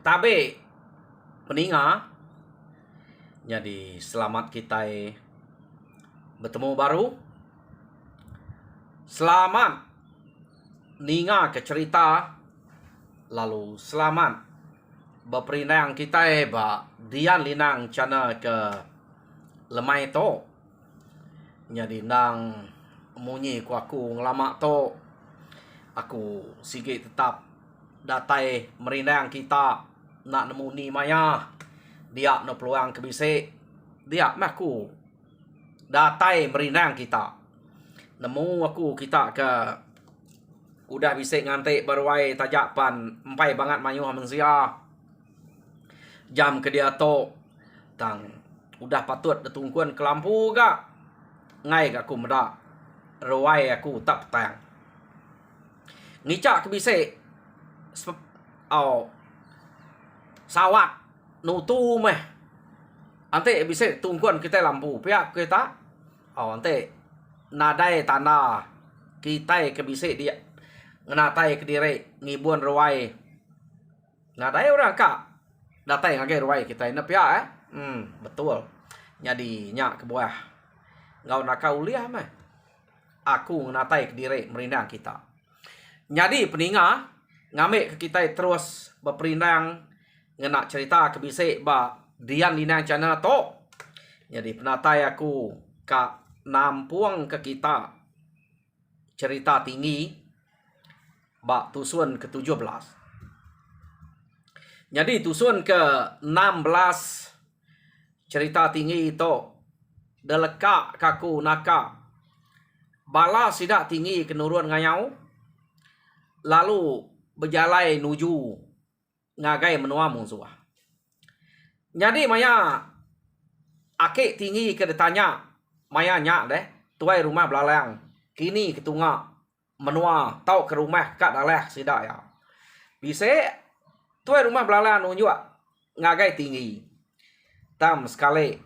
Tabe peninga. Jadi selamat kita bertemu baru. Selamat ninga ke cerita. Lalu selamat berperinang kita ba dian linang channel ke lemai to. Jadi nang munyi ku aku ngelama to. Aku sikit tetap datai merinang kita nak nemu ni maya. Dia no peluang ke bisik. Dia aku datai merinang kita. Nemu aku kita ke udah bisik ngantik berwai tajak pan empai banget mayuh mensia. Jam ke dia to tang udah patut detungkuan ke lampu gak. Ngai gak aku medak. Ruai aku tak petang. Ngicak ke bisik sawat nutu meh. Ante bisik tungkuan kita lampu. Pihak kita ante nadai tanda kita ke bisik dia ngenatai ke diri ngibun ruai. Nadai orang kak datai ngagai ruai kita ini pihak betul. Jadi nyak ke buah ngau nakau uliah meh. Aku ngenatai ke diri merindang kita. Jadi peninga ngambil ke kita terus berperindang ngenak cerita ke bisik ba dian linang channel to. Jadi penatai aku kak nampuang ke kita cerita tinggi ba tusun ke-17. Jadi tusun ke-16 cerita tinggi itu deleka kaku naka bala sidak tinggi kenurun ngayau lalu berjalai nuju ngagai menua musuh. Jadi maya ake tinggi ke ditanya maya nyak deh tuai rumah belalang kini ketunga menua tau ke rumah kat dalah sidak ya. Bisa tuai rumah belalang nunjuk ngagai tinggi. Tam sekali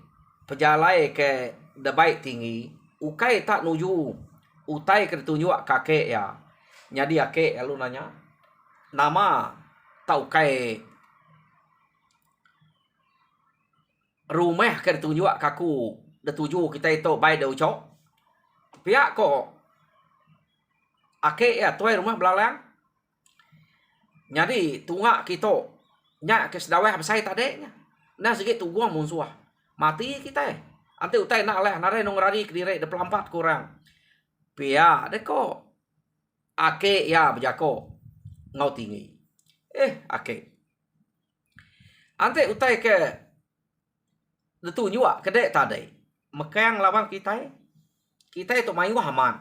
pejalai ke debai tinggi ukai tak nuju utai ke tunjuk kakek ya. Jadi ake lalu nanya nama tau kai rumah ke tunjuk kaku detuju kita itu bai dau cok. Pihak kok ake ya tuai rumah belalang. Jadi tunga kita nyak ke sedawai besai tadenya. Nah sikit tunggu musuh. Mati kita ante utai nak leh nare nong rari ke dire de pelampat kurang. Pihak de kok ake ya bejako ngau tinggi. Ake ante utai ke detu nyua kedek tadai mekang lawan kita itu mayu haman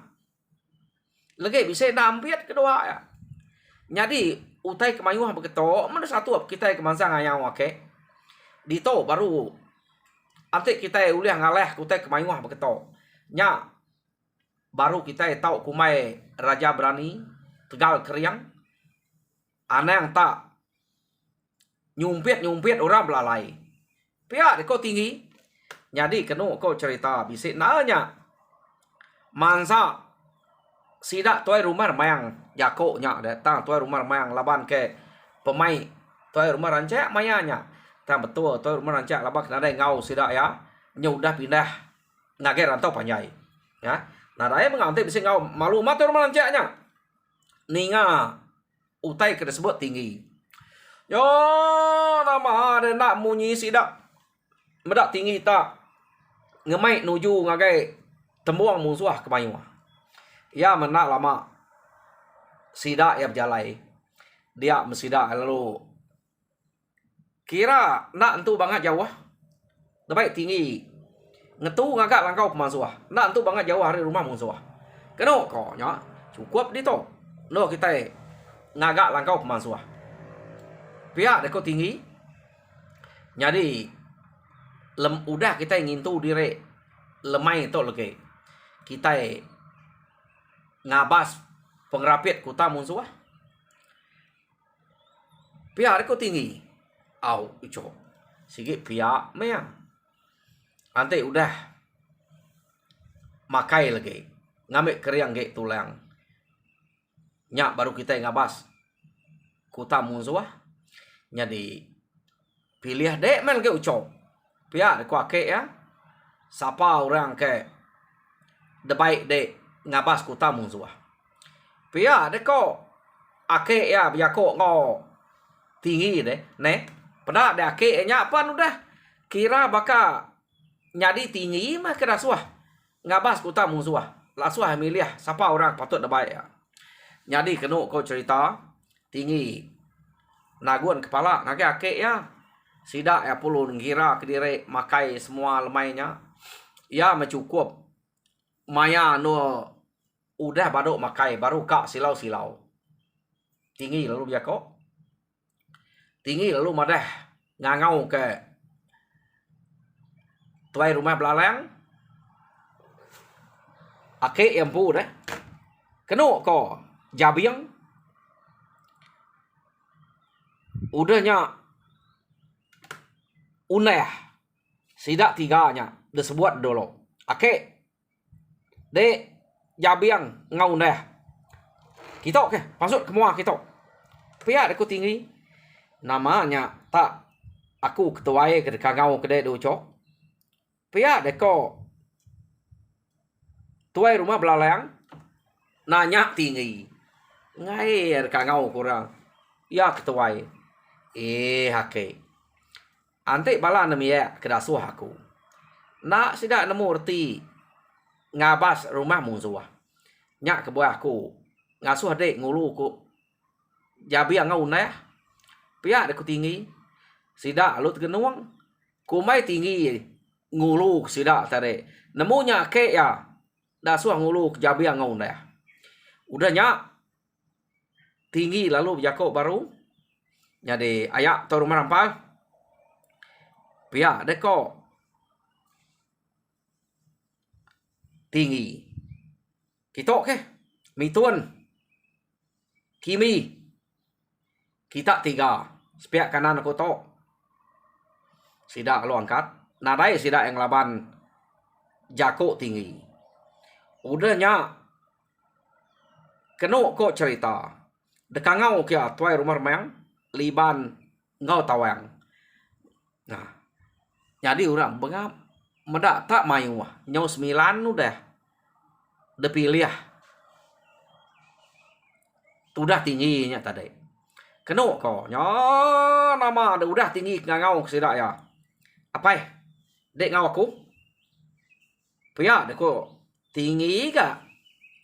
lagi bisa nampiat kedua ya. Jadi utai ke mayu beketo mana satu kita ke mansa ngayau ake dito baru ante kita uliah ngaleh utai ke mayu beketo nya baru kita tahu kumai raja berani tegal keriang aneh yang tak nyumpit orang belalai. Pihak kau tinggi. Jadi kena kau cerita bisik nanya. Mansa sidak tuai rumah mayang jako nyak datang tuai rumah mayang laban ke pemain tuai rumah rancak mayanya. Tam betul tuai rumah rancak laban kena ada ngau sidak ya. Nya udah pindah ngagai rantau panjai. Ya. Nah daya mengantai bisik ngau malumat tuai rumah rancaknya. Ninga utai ke disebut tinggi. Yo nama ada nak munyi sidak medak tinggi tak ngemai nuju ngagai tembuang musuh ke mayu. Ya menak lama sidak ya berjalai. Dia mesidak lalu kira nak entu banget jauh. Lebai tinggi ngetu ngagak langkau pemasuh. Nak entu banget jauh hari rumah musuh. Kena kok nya cukup di to. No kita ngagak langkau pemasuh. Pihak deko tinggi. Jadi udah kita ngintu dire lemai to lagi. Kita ngabas pengrapit kuta musuh. Pihak deko tinggi. Au ico. Sikit pihak mea. Ante udah makai lagi. Ngambil keriang ke tulang. Nyak baru kita ngabas kuta musuh. Jadi Pilih dek men ke ucok. Pihak dek ake ya. Sapa orang ke debaik dek ngabas kuta mungsuah. Pihak dek ko ake ya biar ko ngo tinggi deh. Ne. Pada dek ake nya apa udah. Kira baka nyadi tinggi mah kena suah. Ngabas kuta mungsuah. Lasuah milih sapa orang patut debaik ya. Nyadi kenu ko cerita tinggi naguan kepala nage ake ya. Sidak ya pulun gira kediri makai semua lemainya. Ya mencukup. Maya no udah baduk makai baru kak silau-silau. Tinggi lalu biar kok. Tinggi lalu madah ngangau ke tuai rumah belaleng. Ake yang pu deh. Kenu ko jabiang. Udahnya uneh sidak tiganya disebut dulu. Ake dek jabiang ngau uneh. Kita ke masuk ke muah kita. Pihak aku tinggi. Namanya tak aku ketuai ke ngau kedai do cok. Pihak deko tuai rumah belaleng nanya tinggi. Ngai ngau kurang. Ya ketuai. Hake. Ante bala nemi ya kedasuh aku. Nak sidak nemu reti ngabas rumah mungsuah. Nyak ke buah aku. Ngasuh dek ngulu ku. Jabi ngau neh. Pihak deku tinggi. Sidak lu tegenuang. Kumai tinggi ngulu sidak tadi. Nemunya ke ya. Dasuh ngulu jabi ngau neh. Udah nyak tinggi lalu jakok baru. Jadi ayak to rumah rampal. Pihak deko tinggi. Kita ke mituan kimi. Kita tiga. Sepiak kanan aku to. Sidak lu angkat. Nadai sidak yang laban jako tinggi. Udahnya kenu kok cerita. Dekangau kia tuai rumah remang liban ngau tawang. Nah, jadi orang bengap medak tak mayu wah. Nyau 9 udah depilih. Udah tingginya tadi. Kenu kok nyo nama udah tinggi ngau sidak ya. Apa dek ngau aku? Pia dek ko tinggi ka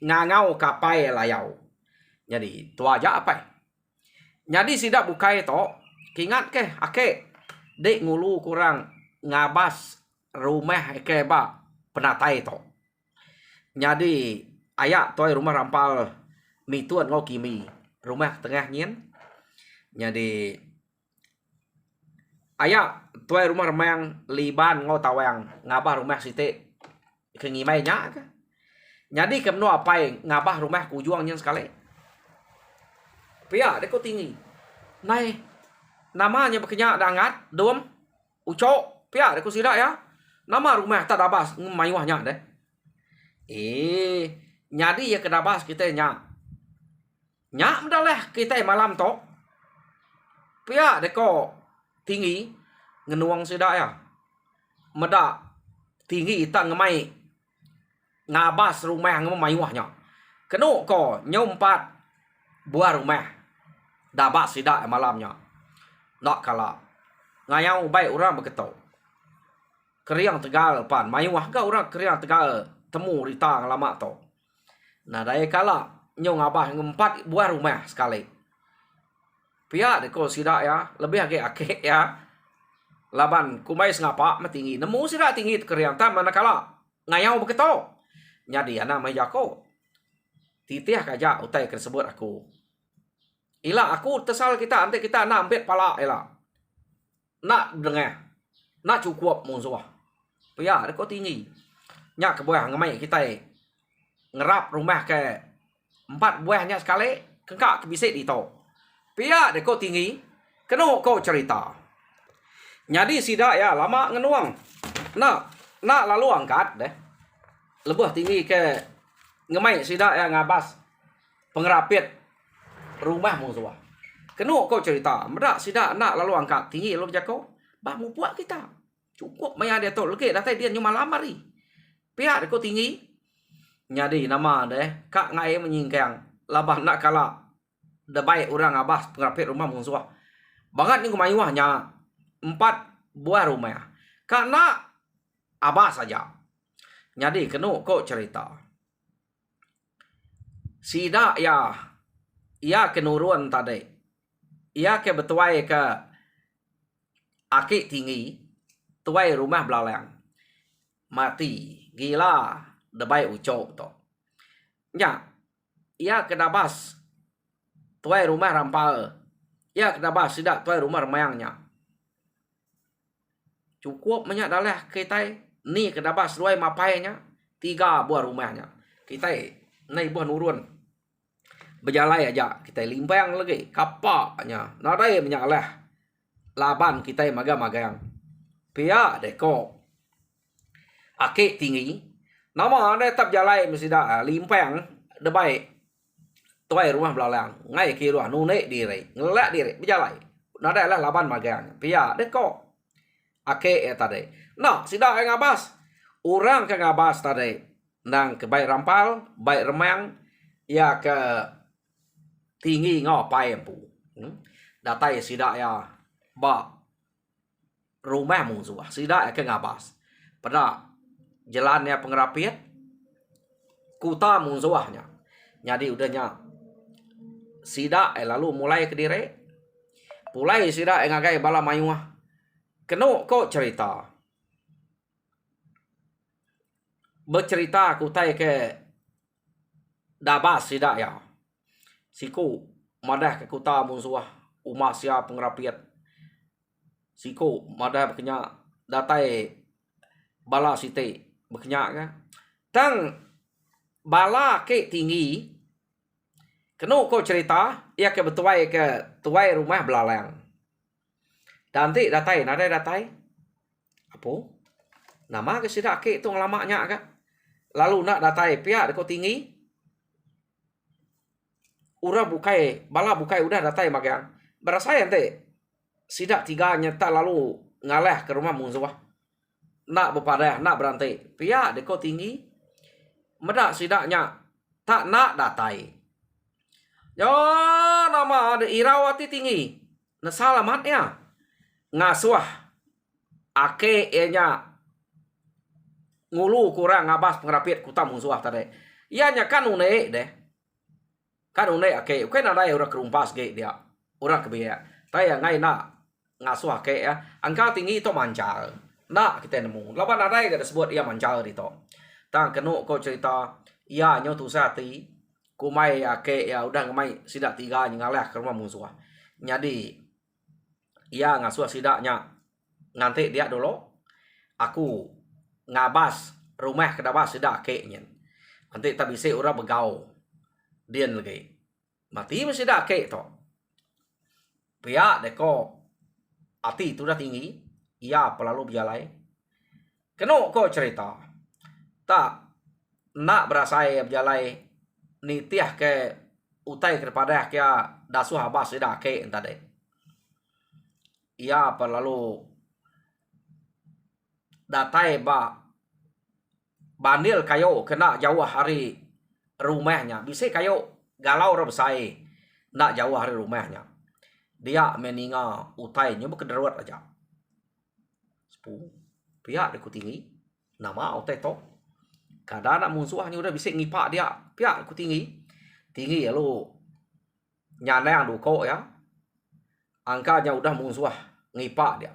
ngau kapai layau. Jadi tu aja apa? Jadi sidak bukai to. Kingat ke ake dek ngulu kurang ngabas rumah ke ba penatai to. Jadi ayak toy rumah rampal mituan ngau kimi rumah tengah nyen. Jadi ayak toy rumah remang liban ngau tawang ngabah rumah site kengimai nya ka. Jadi kemno apai ngabah rumah kujuang nyen sekali. Pia deko tinggi. Nai namanya bekenya dangat dom ucok. Pihak aku sidak ya. Nama rumah tak dabas mayuahnya deh. Nyadi ya kedabas kita nyak. Nyak mendaleh kita malam to. Pihak deko tinggi ngenuang sidak ya. Medak tinggi tak ngemai ngabas rumah mayuahnya. Kenu ko nyompat buah rumah. Dabas sidak malamnya. Nak kalah. Ngayau baik orang begitu. Keriang Tegal pan mayuah ka orang keriang Tegal temu rita lama to. Nah daya kala nyong abah ngempat buah rumah sekali. Pihak deko sidak ya lebih ake ya. Laban kumai sengapa tinggi. Nemu sidak tinggi keriang tam manakala ngayau begitu. Jadi anak mayako. Titih kaja utai tersebut aku. Ila aku tesal kita ante kita nak ambet pala ila. Nak dengar. Nak cukup musuh. Pihak deko tinggi. Nyak ke buah ngemai kita ngerap rumah ke 4 buahnya sekali. Kengkak kebisik di to. Pihak deko tinggi. Kenu kau cerita. Jadi sidak ya lama ngenuang. Nak lalu angkat deh. Lebih tinggi ke ngemai sidak ya ngabas pengerapit rumah musuh. Kenu kau cerita. Medak sidak nak lalu angkat tinggi lo jako. Bah mu buat kita. Cukup maya dia tok lagi datai dia nyuma lamari. Pihak dia ko tinggi. Jadi nama deh kak ngai menyingkang labah nak kala debai orang abas pengrapit rumah musuh. Bangat ni kumayu hanya 4 buah rumah. Karena abas saja. Jadi kenu ko cerita. Sida ya ia kenuruan tadi. Ia ke betuai ke akik tinggi. Tuai rumah belalang. Mati. Gila. Debai ucok to. Ya. Ia kedabas. Tuai rumah rampal. Ia kedabas. Sida tuai rumah remayangnya. Cukup banyak dalah kita. Ni kedabas tuai mapainya. 3 buah rumahnya. Kita. Nai buah nurun. Berjalai aja. Kita limpang lagi. Kapaknya. Nadai menyalah. Laban kita magang-magang. Pia deko. Akik tinggi. Nama ada tetap jalai mesti dah limpang debai. Tuai rumah belalang. Ngai ke rumah nunek diri. Ngelak diri. Berjalai. Nada lah laban magang. Pia deko. Akik tadi. Nah, sida yang ngabas. Orang ke ngabas tadi. Nang ke baik rampal. Baik remang. Ya ke tinggi ngapai empu. Datai sida ya. Ba rumah musuh. Sida ke ngabas. Pada jalannya pengerapit. Kuta musuhnya. Jadi udahnya. Sida lalu mulai ke diri. Mulai sida ngagai bala mayuah. Kenu kok cerita. Bercerita kutai ke dabas sida ya. Siku madah ke kuta musuh. Umasya pengerapit. Siku madah berkenyak. Datai bala siti. Berkenyak kan. Tang bala ke tinggi. Kenu kau cerita. Ia ke betuai ke tuai rumah belalang. Nanti datai. Nada datai. Apa? Nama ke sida ke itu ngelamaknya kan. Lalu nak datai pihak kau tinggi. Ura bukai. Bala bukai udah datai magang. Berasa ente. Sida 3 nyata lalu ngalah ke rumah musuh. Nak berpadah, nak berantai. Pihak deko tinggi. Medak sidaknya. Tak nak datai. Yo, nama ada Irawati tinggi. Nasalamatnya. Ngasuah. Ake enya. Ngulu kurang ngabas pengerapit kuta musuh tadi. Ianya kan unek deh. Kan unek ake. Uke nadai orang kerumpas ge dia. Orang kebiaya. Taya ngai nak. Ngasuh ake ya. Angka tinggi itu mancal. Nak kita nemu. Lapan ada yang disebut ia mancal itu. Tang kenu kau cerita. Ia nyo tu sati. Kumai ake ya udah ngemai sidak 3 ngalah ke rumah musuh. Jadi ia ngasuh sidaknya. Nanti dia dulu. Aku ngabas rumah kedabas sidak ake nyen. Nanti tak bisa orang begau. Dian lagi. Mati mesti sidak ake to. Pihak deko. Ati itu dah tinggi. Ia pelalu berjalai. Kenu kau cerita. Tak nak berasai berjalai. Nitiah ke utai kepada kia dasuh habas tidak ke tadi. Ia pelalu datai ba bandil kayu kena jauh hari rumahnya. Bisa kayu galau rebsai nak jauh hari rumahnya. Dia meninga utainya berkederuat aja. Pihak deku tinggi. Nama utai to. Kadang anak musuhnya udah bisa ngipak dia. Pihak deku tinggi. Tinggi ya lu. Nyana yang duko ya. Angkanya udah musuh ngipak dia.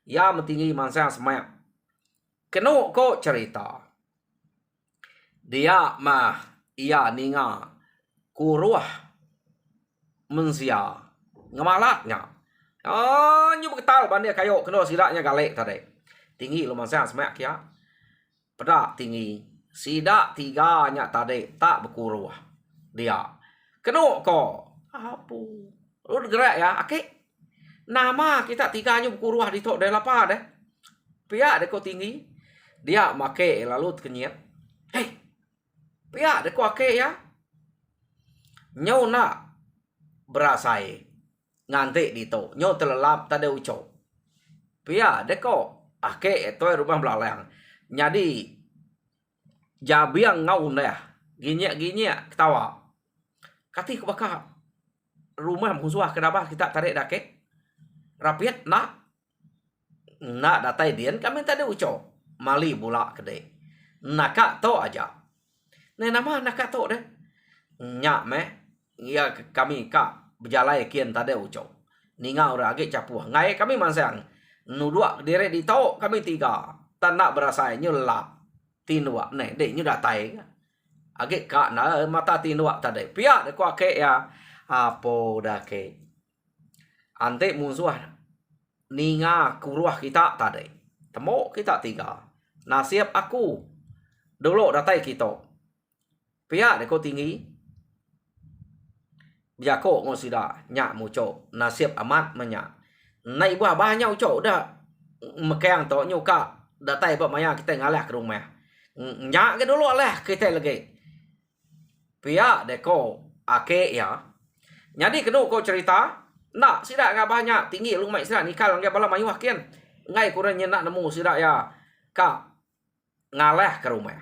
Ya mentinggi mangsa yang semayang. Kenu kok cerita. Dia mah. Ia ninga. Kuruah. Mensia. Ngemalatnya. Nyu beketal bandai kayu kena sidaknya galek tadi. Tinggi lu mangsa semak ya. Pedak tinggi. Sidak 3 nya tadi tak berkuruh dia. Kena ko. Apa? Lu gerak ya. Akik. Nama kita 3 nya berkuruh di tok dari lapar deh. Pihak deko tinggi. Dia make lalu kenyit. Hei. Pihak deko akik ya. Nyu nak berasai. Ngantik dito. Nyo terlelap tadi ucok. Pia deko ake toy rumah belaleng. Jadi jabiang ngau neh. Ginyek ketawa. Kati kebaka rumah musuh kenapa kita tarik dake? Rapiat nak datai dian kami tadi uco. Mali bula kede. Nakak to aja. Nah nama nakak to deh. Nyak meh. Ya kami kak berjalai kian tadi uco. Ninga ora age capuh. Ngai kami mansang. Nudua dire di to kami 3. Tan nak berasa nyelap. Tinua nih deh nyu datai. Age kak na mata tinua tadi. Pia de ko ake ya. Apo dake. Ante musuh ninga kuruah kita tadi. Temo kita 3. Nasib aku. Dulu datai kita. Pia de ko tinggi. Biako ngosida nyak muco. Nasib amat menyak. Nai buah banyak uco dah. Mekang to nyuka. Datai pak maya kita ngalah ke rumah. Nyak ke dulu lah kita lagi. Pia de ko ake ya. Jadi kedua ko cerita. Nak sida ngah banyak tinggi lumai sida nikal ngah bala mayu hakian. Ngai kurang nak nemu sida ya. Kak ngalah ke rumah.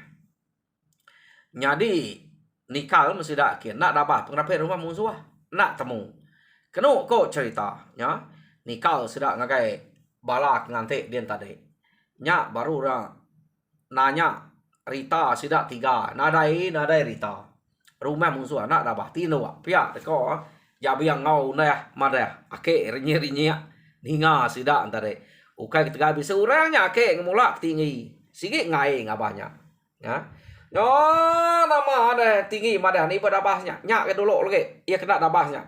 Jadi nikal mesti dak kian nak dabah pengrape rumah musuh nak temu. Kenu ko cerita ya. Nikal sida ngagai balak ngante dia tadi. Nya baru ra nanya Rita sida 3. Nadai Rita. Rumah musuh nak dabah tino pia ko jabiang ngau nah madah ake rinyi ninga sida antare. Ukai ketiga bisa urangnya ake ngemulak tinggi. Sige ngai ngabahnya. Ya. Yo nama ada tinggi madah ni pada dabahnya. Nyak ke dulu lagi. Ia kena dabahnya.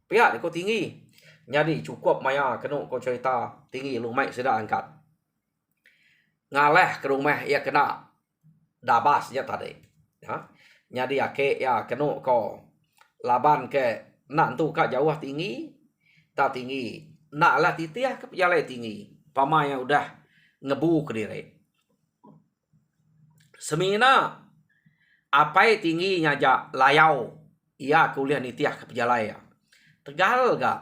Pihak ko tinggi. Jadi cukup maya kena ko cerita tinggi lumai sudah angkat. Ngaleh ke rumah ia kena dabasnya tadi. Ya. Jadi ake ya kena ko laban ke nak tu kak jauh tinggi. Tak tinggi. Nak lah titiah ke jalan tinggi. Pamaya udah ngebu ke diri. Semina apa tinggi nyajak layau. Ia kuliah nitiah ke pejalaya. Tegal gak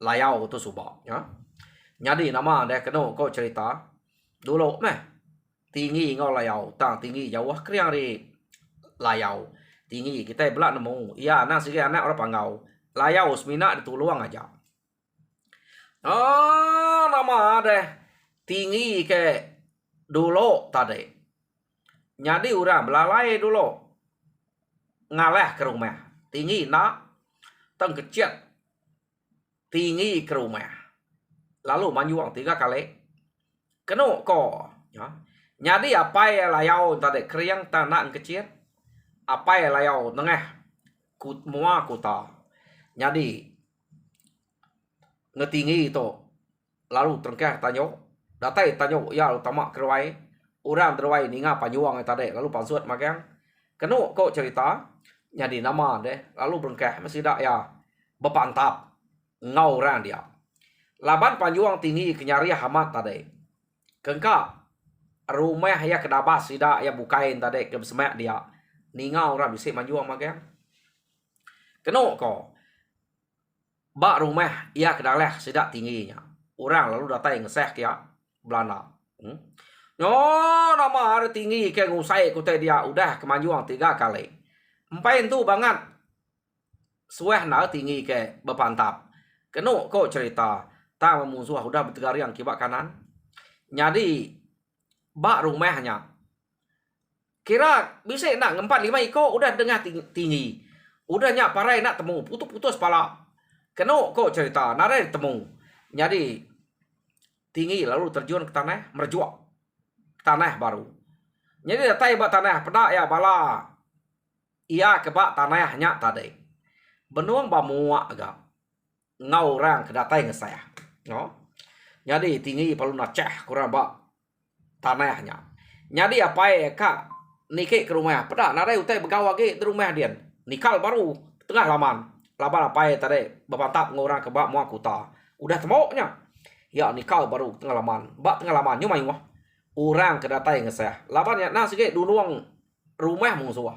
layau tu subak. Ya. Jadi nama dia kena kau cerita. Dulu meh. Tinggi ngau layau. Tang tinggi jauh kriang di layau. Tinggi kita belak nemu. Ia anak sikit anak orang panggau. Layau semina dituluang aja. Oh nama deh. Tinggi ke dulu tadi. Jadi orang belalai dulu. Ngalah ke rumah. Tinggi nak. Teng kecil. Tinggi ke rumah. Lalu manjuang 3 kali. Kena ko. Ya. Jadi apa yang layau tadi. Kriang tanah kecil. Apa yang layau tengah. Mua kuta. Jadi. Ngetinggi itu. Lalu terengkah tanyo. Datai tanyo. Ya utama keruai. Orang terwai ninga panyuang tadi. Lalu pansut magang. Kena kok cerita. Jadi nama deh. Lalu berengkah. Masih tak ya. Bepantap. Ngau orang dia. Laban panyuang tinggi kenyari hamat tadi. Kengkak. Rumah ya kedabas. Tidak ya bukain tadi. Kebesemak dia. Ninga orang bisa manjuang magang. Kena kok. Bak rumah. Ya kedaleh. Tidak tingginya. Orang lalu datai ngeseh ya. Belanda. No, nama ada tinggi ke ngusai kutai dia udah kemajuan 3 kali. Empain tu banget. Suah na tinggi ke bepantap. Kenu kok cerita ta musuh udah bertegarian kibak kanan. Jadi bak rumahnya. Kira bisa nak 4-5 iko udah dengar tinggi. Udah nyak parai nak temu putus-putus pala. Kenu kok cerita nare temu. Jadi tinggi lalu terjun ke tanah merjuak. Tanah baru. Jadi datai bak tanah pedak ya bala. Ia kebak tanahnya tadi. Benuang bamuak agak. Ngau orang kedatai ngesaya. No? Jadi tinggi perlu naceh kurang bak tanahnya. Jadi apa ya kak. Niki ke rumah. Pedak narai utai begawa ke rumah dia. Nikal baru. Tengah laman. Laban apa ya tadi. Bapantap ngorang kebak muak kuta. Udah temoknya. Ya nikal baru tengah laman. Bak tengah laman. Nyumai wah. Orang kedatai ngesah. Labannya nah sikit duluang rumah musuh.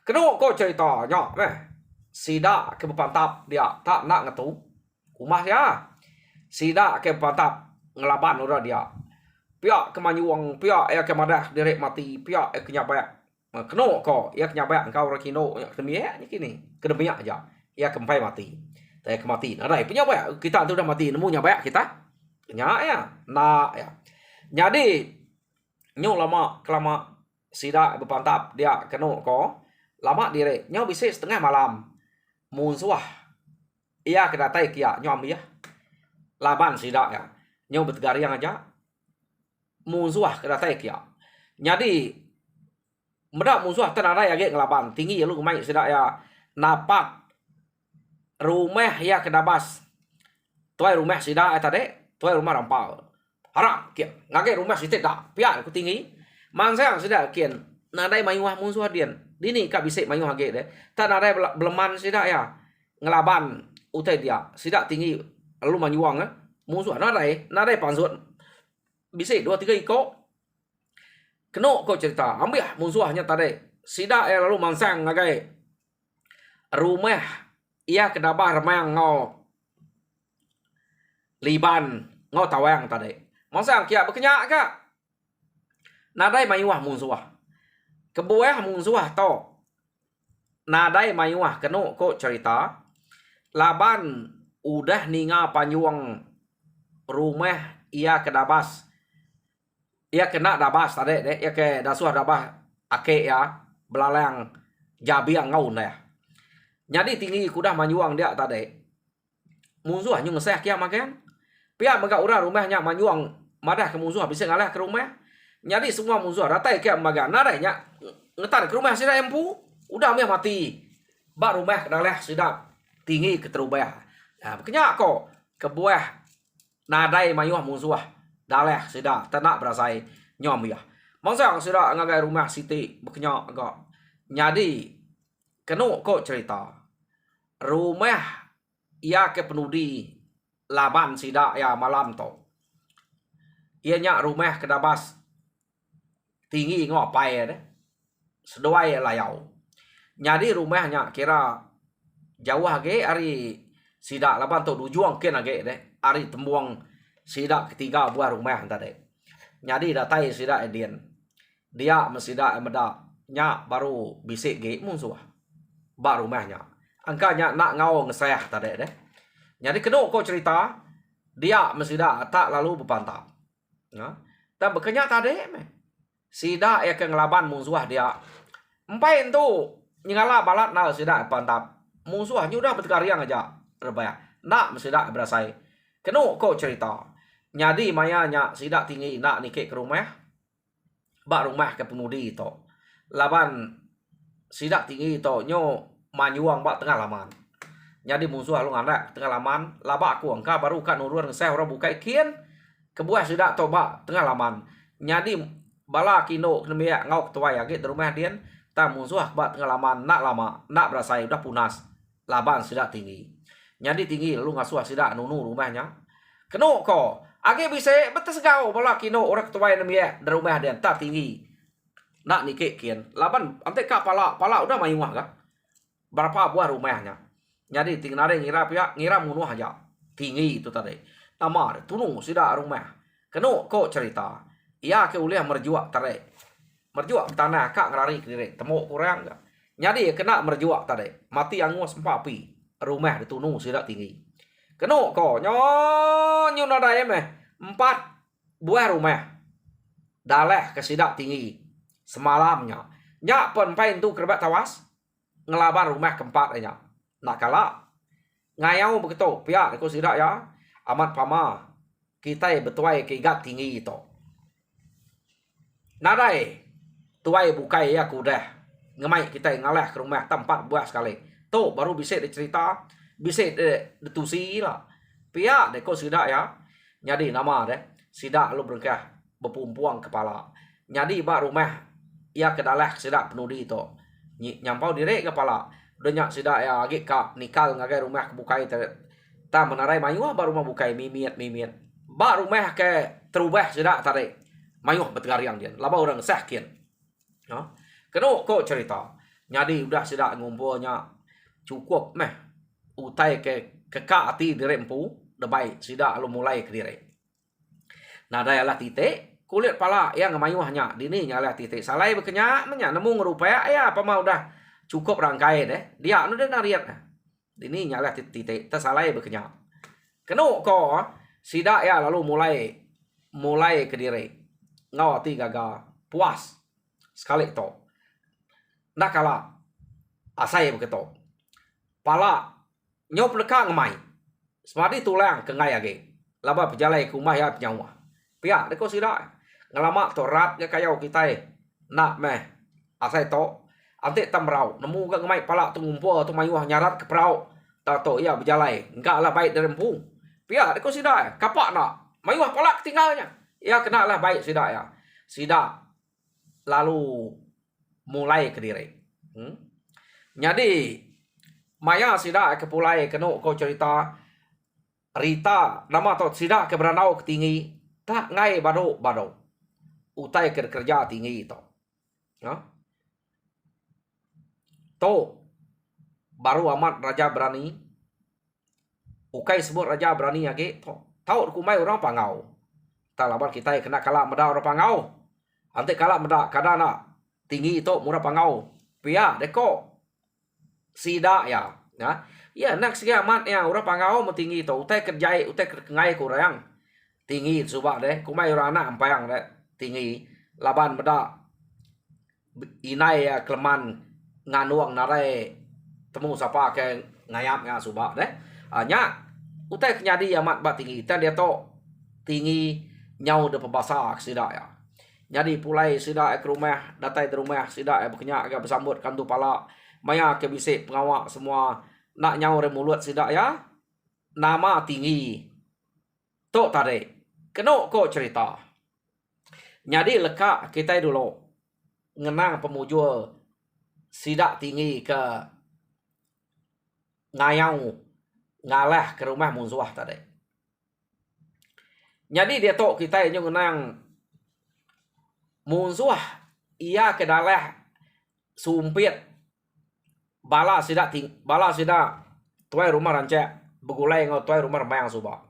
Kena kau cerita nya meh. Sida ke bepantap dia tak nak ngetu. Kumah ya. Sida ke bepantap ngelaban ora dia. Pihak kemanyuang, pihak ya kemadah direk mati, pihak kenyabayak. Keno ko, ya kenyabayak kau rakino, ya kemiak ni kini. Kedemiak aja. Ya kempai mati. Tapi kemati. Nah, penyabayak kita tu dah mati, nemu nyabayak kita. Nyak ya, nak ya. Jadi nyo lama kelama sida berpantap dia keno ko lama direk nyo bisa setengah malam munsuah ia kedatai kia nyo ambil laban sida ya nyo bertegariang aja munsuah kedatai kia jadi medak munsuah tenara ya ge ngelaban tinggi lu mai sida ya napak rumah ya kedabas tuai rumah sida eta de tuai rumah rampal haram kia ngage rumah sitet dak pia ku tinggi mangsang sida kian nadai mayuah musuh dian dini ka bisik mayuah ge de ta nadai beleman sida ya ngelaban utai dia sida tinggi lalu manyuang musuh nadai panzut bisik 2-3 iko keno ko cerita ambil musuhnya tadi sida ya lalu mangsang ngage rumah ia kedabah remang ngau liban ngau tawang tadi mangsang kia berkenyak ka nadai mayuah musuh kebuah musuh to nadai mayuah keno ko cerita laban udah ninga panyuang rumah ia kedabas ia kena dabas tadi de ia ke dasuah dabas ake ya belalang jabiang ngau ya jadi tinggi kudah manyuang dia tadi musuh nyu ngeseh kia makan pihak mega ura rumahnya manyuang madah ke musuh bisa ngalah ke rumah jadi semua musuh ratai kia maga nadainya ngetar ke rumah sida empu udah meh mati ba rumah kedalah sida tinggi ke terubah nah kenyak ko kebuah nadai mayuah musuh daleh sida tenak berasai nyom ya mangsang sida ngagai rumah siti berkenyak agak jadi keno ko cerita rumah ia ke penudi laban sida ya malam to ia nyak rumah kedabas tinggi ngopai de sedoai layau jadi rumahnya kira jauh age ari sida laban to dujuang ken age de ari tembuang sida ketiga buah rumah tadi jadi datai sida edien dia mesida meda nya baru bisik ge musuh ba rumahnya angkanya nak ngau ngeseh tadi de jadi keno ko cerita dia mesida tak lalu berpantap ya tak berkenyak tadi sida ya ke ngelaban musuh dia empai tu nyingala balat na sida pantap musuh nyudah bertegariang aja rebaya nak mesida berasai keno ko cerita nyadi mayanya sida tinggi nak nikik ke rumah ba rumah ke penudi to laban sida tinggi to nyo manyuang ba tengah laman jadi musuh lu nganda tengah laman laba aku angka baru kan urun saya orang buka kian kebuah sida to ba tengah laman nyadi bala kino kemia ngau ketua ya gitu rumah dian ta musuh ba tengah laman nak lama nak berasai udah punas laban sida tinggi nyadi tinggi lu ngasuh sida nunu rumahnya keno ko age bisa betes gau bala kino orang ketua nemia dari rumah dian ta tinggi nak nikik kian laban ante ka pala udah mayuah ka berapa buah rumahnya jadi tinggal ngira pihak ngira munuh aja tinggi itu tadi nama tunung sida rumah keno ko cerita ia ke uliah merjuak tadi merjuak tanah kak ngelari kiri temu kurang enggak jadi kena merjuak tadi mati angus empapi rumah ditunung sida tinggi keno ko nyo nadai meh 4 buah rumah daleh ke sida tinggi semalamnya nyak pun pain tu kerbat tawas ngelaban rumah keempat aja nak kala ngayau begitu pihak ko sida ya amat pama kita betuai ke igat tinggi itu nadai tuai bukai ya kudah ngemai kita ngalah ke rumah tempat buah sekali tu baru bisa dicerita bisa ditusi lah pihak de ko sida ya jadi nama de sida lu berkah bepumpuang kepala jadi ba rumah ia kedalah sida penudi itu nyampau direk kepala udah nyak sida ya agi ka nikal ngagai rumah kebukai ta menarai mayuah baru mau bukai mimiet ba rumah ke terubah sida tadi mayuah bertegariang dia laba orang sakit no keno ko cerita jadi udah sida ngumpulnya cukup meh utai ke ka ati dirempu debai sida lu mulai ke direk Nah dayalah titik kulit pala yang ngemayuhnya dini nyalah titik salai berkenyak menya nemu ngerupaya ya apa mau dah cukup rangkai deh dia anu deh nariat dini nyalah titik tersalai berkenyak kenu ko sidak ya lalu mulai ke diri ngawati gagal puas sekali to nak kala asai begitu pala nyop leka ngemai semadi tulang kengai age laba pejalai kumah ya penyawa pihak deko sidak ngelama to rat ya kayau kita nak meh asai to ante tamrau nemu gak ngemai pala tu ngumpul tu mayuh nyarat ke perau tato ya berjalai enggak lah baik dari empung pihak deko sidak kapak nak mayuh pala ketinggalnya ya kena lah baik sidak ya sidak lalu mulai ke diri jadi maya sidak kepulai kenu kau cerita Rita nama to sidak ke beranau ke tinggi tak ngai bado utai kerja tinggi itu ya to baru amat raja berani ukai sebut raja berani age to tahu kumai orang pangau tak labar kita kena kalah meda orang pangau ante kalah meda kadana tinggi itu murah pangau pia deko sida ya ya nak segi amat ya orang pangau mau tinggi itu utai kerjai utai kengai kurang tinggi subak deh kumai orang anak ampayang deh tinggi laban beda inai ya keleman nganuang narai temu sapa ke ngayap nga subak deh nya utai kenyadi amat ba tinggi tan dia to tinggi nyau de pebasa sida ya jadi pulai sida ke rumah datai di rumah sida berkenyak agak bersambut kantu pala maya ke bisik pengawak semua nak nyau re mulut sida ya nama tinggi to tadi keno ko cerita jadi leka kita dulu ngenang pemujul sidak tinggi ke ngayau ngalah ke rumah musuh tadi. Jadi dia tok kita yang ngenang musuh ia ke dalah sumpit bala sidak tuai rumah rancak begulai ngau tuai rumah rembayang subak.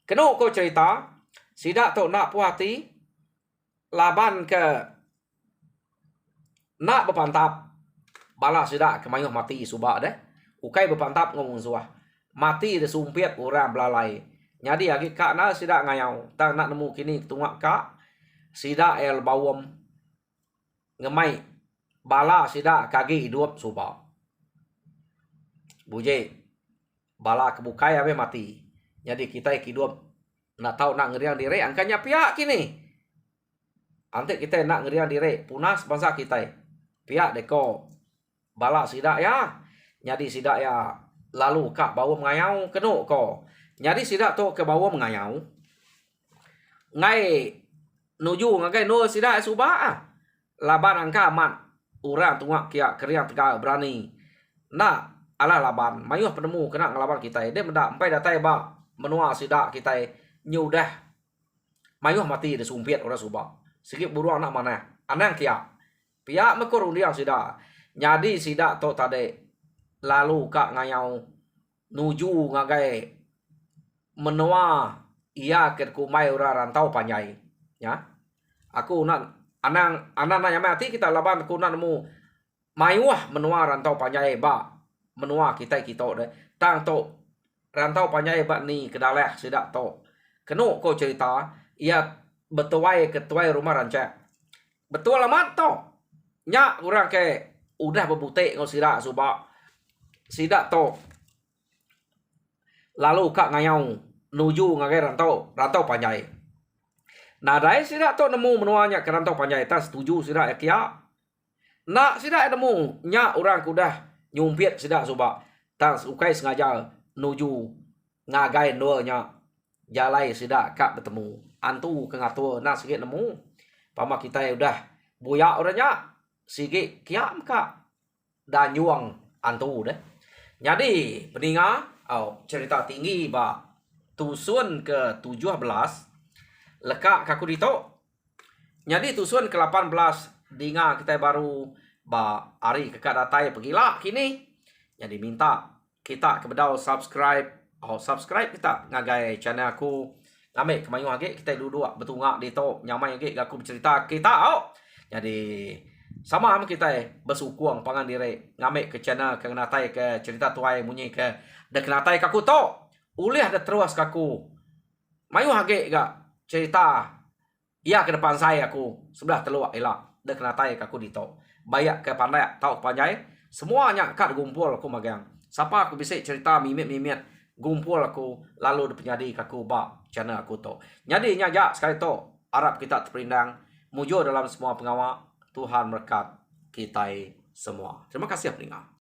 Keno ko cerita sidak tok nak puhati laban ke nak berpantap bala sidak kemayuh mati subak deh ukai berpantap ngomong suah mati de sumpit orang belalai jadi agi kak na sidak ngayau tang nak nemu kini tungak kak sidak el bawom ngemai bala sidak kagi hidup subak buje bala kebukai abe mati jadi kita hidup nak tahu nak ngeriang diri angkanya pihak kini ante kita nak ngeriang diri punas bangsa kita pihak deko bala sidak ya jadi sidak ya lalu kak bawa mengayau kenu ko jadi sidak to ke bawa mengayau ngai nuju ngagai no sidak subah laban angka aman urang tungak kia keriang tegak berani nak ala laban mayuh penemu kena ngelawan kita dia mendak empai datai ba menua sidak kita nyudah mayuh mati de sumpit orang subah sikit buruang nak mana anang kia pihak mekurung dia sidak jadi sidak to tade lalu kak ngayau nuju ngagai menua ia ke kumai ura rantau panjai ya aku nak anang nanya mati kita laban aku nak nemu mayuah menua rantau panjai ba menua kita deh tang to rantau panjai ba ni kedalah sidak to kenu ko cerita ia betuai ketuai rumah rancak betul amat to nya orang ke udah bebutik ngau sidak subak sidak to lalu kak ngayau nuju ngagai rantau panjai nah dai sidak to nemu menuanya ke rantau panjai tas setuju sidak kia nak sidak nemu nya orang kudah nyumpit sidak subak tas ukai sengaja nuju ngagai nuanya jalai sidak kak bertemu antu ke ngatur nah sikit nemu pama kita udah buyak orangnya sikit kiam kak dan nyuang antu deh jadi peninga cerita tinggi ba tusun ke 17 lekak kaku dito jadi tusun ke 18 dinga kita baru ba hari kekak datai pegila kini jadi minta kita kebedau subscribe kita ngagai channel aku Ngambil kemayu lagi kita duduk bertungak di tok nyamai lagi aku bercerita kita jadi sama kita bersukung pangan diri ngambil ke channel ke natai ke cerita tuai munyi ke dak natai kaku tok ulih ada terus kaku mayu lagi gak cerita iya ke depan saya aku sebelah teluk elak dak natai kaku di tok bayak ke pandai tau panjai semuanya kat gumpul aku magang siapa aku bisa cerita mimit gumpul aku lalu penjadi kaku bak channel aku to. Jadi nyajak sekali to Arab kita terperindang mujur dalam semua pengawal Tuhan berkat kita semua. Terima kasih pendengar.